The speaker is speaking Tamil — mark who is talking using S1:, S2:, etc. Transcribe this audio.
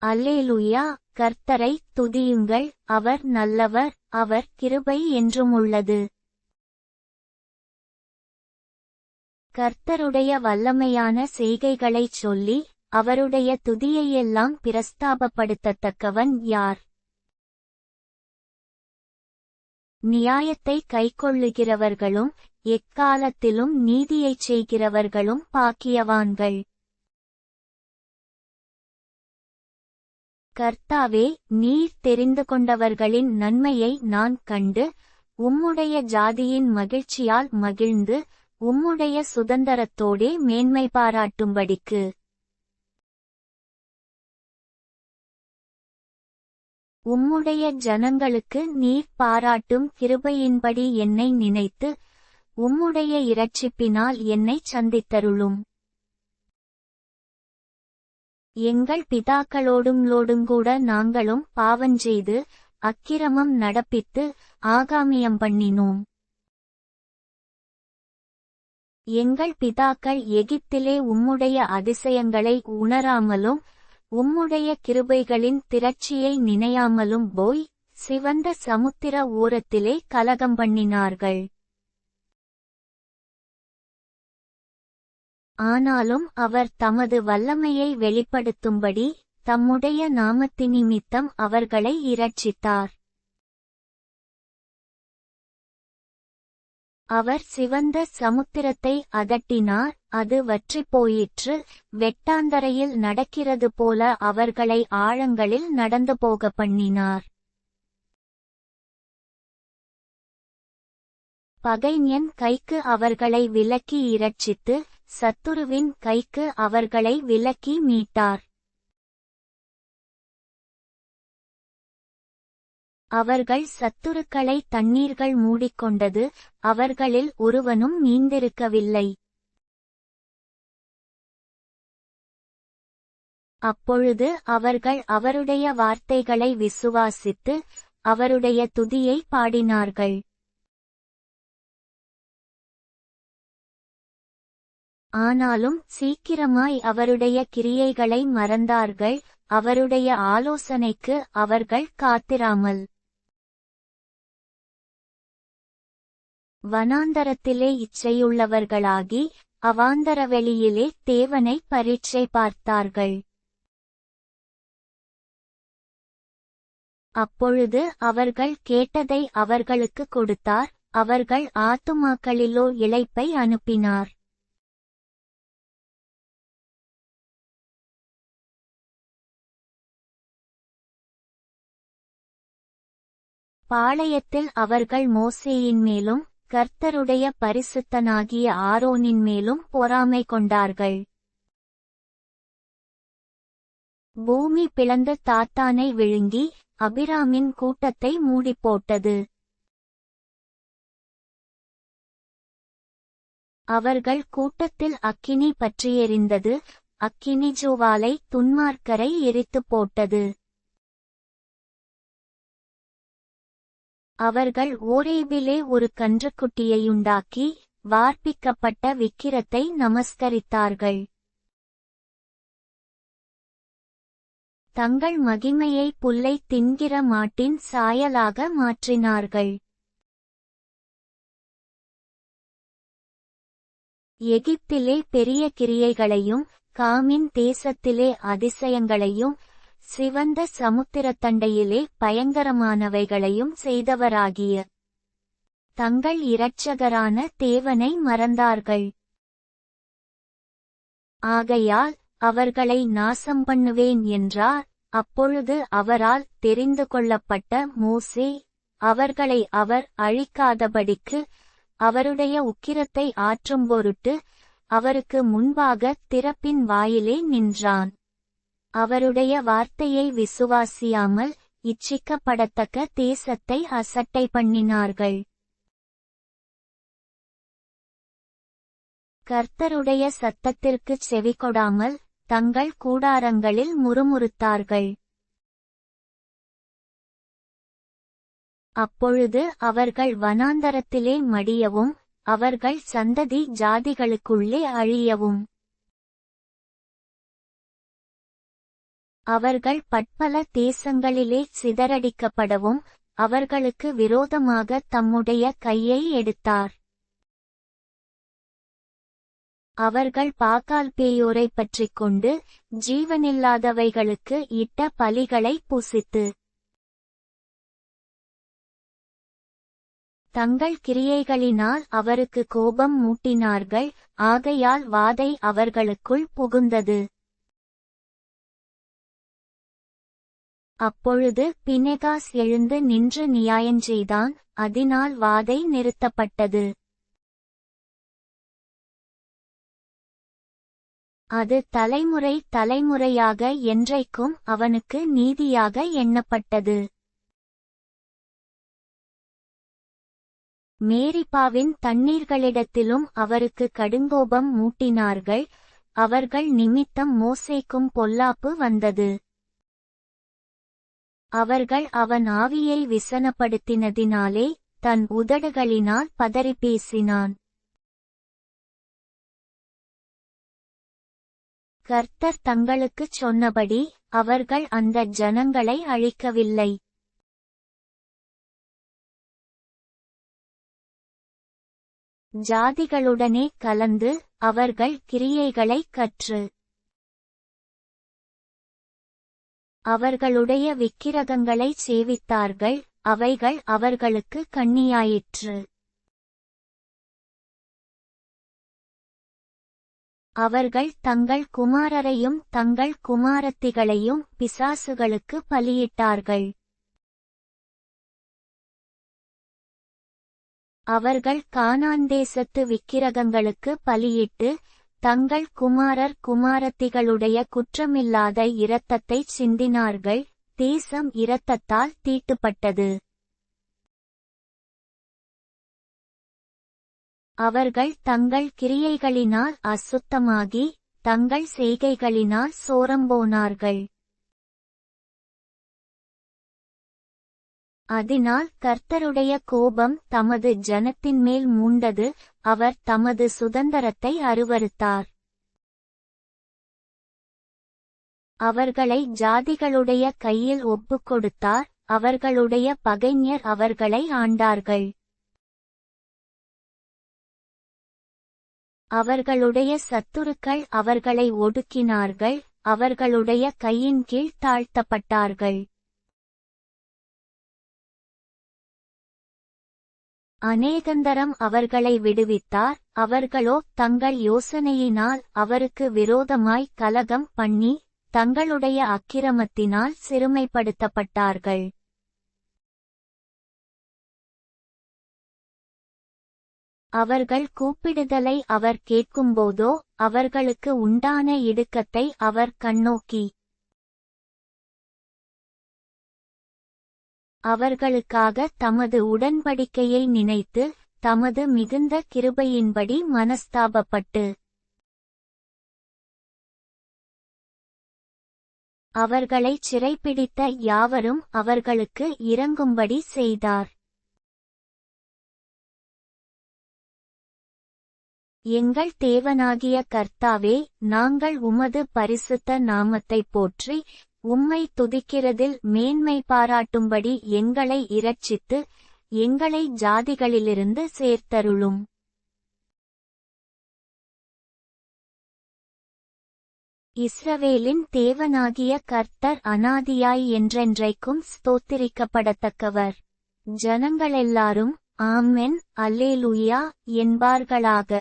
S1: அல்லேலூயா. கர்த்தரைத் துதியுங்கள், அவர் நல்லவர், அவர் கிருபை என்றுமுள்ளது. கர்த்தருடைய வல்லமையான செய்கைகளைச் சொல்லி, அவருடைய துதியையெல்லாம் பிரஸ்தாபப்படுத்தத்தக்கவன் யார்? நியாயத்தைக் கைக்கொள்ளுகிறவர்களும் எக்காலத்திலும் நீதியைச் செய்கிறவர்களும் பாக்கியவான்கள். கர்த்தாவே, நீர் தெரிந்துகொண்டவர்களின் நன்மையை நான் கண்டு, உம்முடைய ஜாதியின் மகிழ்ச்சியால் மகிழ்ந்து, உம்முடைய சுதந்தரத்தோடே மேன்மை பாராட்டும்படிக்கு. உம்முடைய ஜனங்களுக்கு நீர் பாராட்டும் கிருபையின்படி என்னை நினைத்து, உம்முடைய இரட்சிப்பினால் என்னைச் சந்தித்தருளும். எங்கள் பிதாக்களோடுங்களோடுங்கூட நாங்களும் பாவஞ்செய்து, அக்கிரமம் நடப்பித்து, ஆகாமியம் பண்ணினோம். எங்கள் பிதாக்கள் எகிப்திலே உம்முடைய அதிசயங்களை உணராமலும், உம்முடைய கிருபைகளின் திரட்சியை நினையாமலும் போய், சிவந்த சமுத்திர ஓரத்திலே கலகம் பண்ணினார்கள். ஆனாலும் அவர் தமது வல்லமையை வெளிப்படுத்தும்படி, தம்முடைய நாமத்தினிமித்தம் அவர்களை இரட்சித்தார். அவர் சிவந்த சமுத்திரத்தை அதட்டினார், அது வற்றிப்போயிற்று. வெட்டாந்தரையில் நடக்கிறது போல அவர்களை ஆழங்களில் நடந்து போக பண்ணினார். பகைஞன் கைக்கு அவர்களை விலக்கி இரட்சித்து, சத்துருவின் கைக்கு அவர்களை விலக்கி மீட்டார். அவர்கள் சத்துருக்களை தண்ணீர்கள் மூடிக்கொண்டது, அவர்களில் ஒருவனும் மீந்திருக்கவில்லை. அப்பொழுது அவர்கள் அவருடைய வார்த்தைகளை விசுவாசித்து, அவருடைய துதியை பாடினார்கள். ஆனாலும் சீக்கிரமாய் அவருடைய கிரியைகளை மறந்தார்கள், அவருடைய ஆலோசனைக்கு அவர்கள் காத்திராமல். வனாந்தரத்திலே இச்சையுள்ளவர்களாகி, அவாந்தரவெளியிலே தேவனை பரீட்சை பார்த்தார்கள். அப்பொழுது அவர்கள் கேட்டதை அவர்களுக்கு கொடுத்தார், அவர்கள் ஆத்துமாக்களிலோ இளைப்பை அனுப்பினார். பாளையத்தில் அவர்கள் மோசேயின் மேலும், கர்த்தருடைய பரிசுத்தனாகிய ஆரோனின் மேலும் பொறாமை கொண்டார்கள். பூமி பிளந்து தாத்தானை விழுங்கி, அபிராமின் கூட்டத்தை மூடிப்போட்டது. அவர்கள் கூட்டத்தில் அக்கினி பற்றியெரிந்தது, அக்கினி ஜுவாலை துன்மார்க்கரை எரித்துப் போட்டது. அவர்கள் ஓரேபிலே ஒரு கன்றுக்குட்டியையுண்டாக்கி, வார்ப்பிக்கப்பட்ட விக்கிரத்தை நமஸ்கரித்தார்கள். தங்கள் மகிமையை புல்லை தின்கிற மாட்டின் சாயலாக மாற்றினார்கள். எகிப்திலே பெரிய கிரியைகளையும், காமின் தேசத்திலே அதிசயங்களையும், சிவந்த சமுத்திரத்தண்டையிலே பயங்கரமானவைகளையும் செய்தவராகிய தங்கள் இரட்சகரான தேவனை மறந்தார்கள். ஆகையால் அவர்களை நாசம் பண்ணுவேன் என்றார். அப்பொழுது அவரால் தெரிந்து கொள்ளப்பட்ட மோசே, அவர்களை அவர் அழிக்காதபடிக்கு, அவருடைய உக்கிரத்தை ஆற்றும் பொருட்டு, அவருக்கு முன்பாக திறப்பின் வாயிலே நின்றான். அவருடைய வார்த்தையை விசுவாசியாமல், இச்சிக்கப்படத்தக்க தேசத்தை அசட்டை பண்ணினார்கள். கர்த்தருடைய சத்தத்திற்குச் செவிகொடாமல், தங்கள் கூடாரங்களில் முறுமுறுத்தார்கள். அப்பொழுது அவர்கள் வனாந்தரத்திலே மடியவும், அவர்கள் சந்ததி ஜாதிகளுக்குள்ளே அழியவும் அவர்கள் பற்பல தேசங்களிலே சிதறடிக்கப்படவும் அவர்களுக்கு விரோதமாக தம்முடைய கையை எடுத்தார். அவர்கள் பாகால்பேயோரைப் பற்றிக்கொண்டு ஜீவனில்லாதவைகளுக்கு இட்ட பலிகளை புசித்து தங்கள் கிரியைகளினால் அவருக்கு கோபம் மூட்டினார்கள். ஆகையால் வாதை அவர்களுக்குள் புகுந்தது. அப்பொழுது பினெகாஸ் எழுந்து நின்று நியாயஞ்செய்தான். அதனால் வாதை நிறுத்தப்பட்டது. அது தலைமுறை தலைமுறையாக என்றைக்கும் அவனுக்கு நீதியாக எண்ணப்பட்டது. மேரிபாவின் தண்ணீர்களிடத்திலும் அவருக்கு கடுங்கோபம் மூட்டினார்கள். அவர்கள் நிமித்தம் மோசேக்கும் பொல்லாப்பு வந்தது. அவர்கள் அவன் ஆவியை விசனப்படுத்தினதினாலே தன் உதடுகளினால் பதறிப் பேசினான். கர்த்தர் தங்களுக்குச் சொன்னபடி அவர்கள் அந்த ஜனங்களை அழிக்கவில்லை. ஜாதிகளுடனே கலந்து அவர்கள் கிரியைகளைக் கற்று அவர்களுடைய விக்கிரகங்களைச் சேவித்தார்கள். அவைகள் அவர்களுக்கு கண்ணியாயிற்று. அவர்கள் தங்கள் குமாரரையும் தங்கள் குமாரத்திகளையும் பிசாசுகளுக்கு பலியிட்டார்கள். அவர்கள் கானான் தேசத்து விக்கிரகங்களுக்கு பலியிட்டு தங்கள் குமாரர் குமாரத்திகளுடைய குற்றமில்லாத இரத்தத்தைச் சிந்தினார்கள். தேசம் இரத்தத்தால் தீட்டுப்பட்டது. அவர்கள் தங்கள் கிரியைகளினால் அசுத்தமாகி தங்கள் செய்கைகளினால் சோரம்போனார்கள். அதனால் கர்த்தருடைய கோபம் தமது ஜனத்தின்மேல் மூண்டது. அவர் தமது சுதந்தரத்தை அருவருத்தார். அவர்களை ஜாதிகளுடைய கையில் ஒப்புக்கொடுத்தார். அவர்களுடைய பகைஞர் அவர்களை ஆண்டார்கள். அவர்களுடைய சத்துருக்கள் அவர்களை ஒடுக்கினார்கள். அவர்களுடைய கையின் கீழ் தாழ்த்தப்பட்டார்கள். அநேகந்தரம் அவர்களை விடுவித்தார். அவர்களோ தங்கள் யோசனையினால் அவருக்கு விரோதமாய் கலகம் பண்ணி தங்களுடைய அக்கிரமத்தினால் சிறுமைப்படுத்தப்பட்டார்கள். அவர்கள் கூப்பிடுதலை அவர் கேட்கும்போதோ அவர்களுக்கு உண்டான இடுக்கத்தை அவர் கண்ணோக்கி அவர்களுக்காக தமது உடன்படிக்கையை நினைத்து தமது மிகுந்த கிருபையின்படி மனஸ்தாபப்பட்டு அவர்களைச் சிறைப்பிடித்த யாவரும் அவர்களுக்கு இரங்கும்படி செய்தார். எங்கள் தேவனாகிய கர்த்தாவே, நாங்கள் உமது பரிசுத்த நாமத்தைப் போற்றி உம்மை துதிக்கிறதில் மேன்மை பாராட்டும்படி எங்களை இரட்சித்து எங்களை ஜாதிகளிலிருந்து சேர்த்தருளும். இஸ்ரவேலின் தேவனாகிய கர்த்தர் அநாதியாய் என்றென்றைக்கும் ஸ்தோத்திரிக்கப்படத்தக்கவர். ஜனங்களெல்லாரும் ஆமென் அல்லேலூயா என்பார்களாக.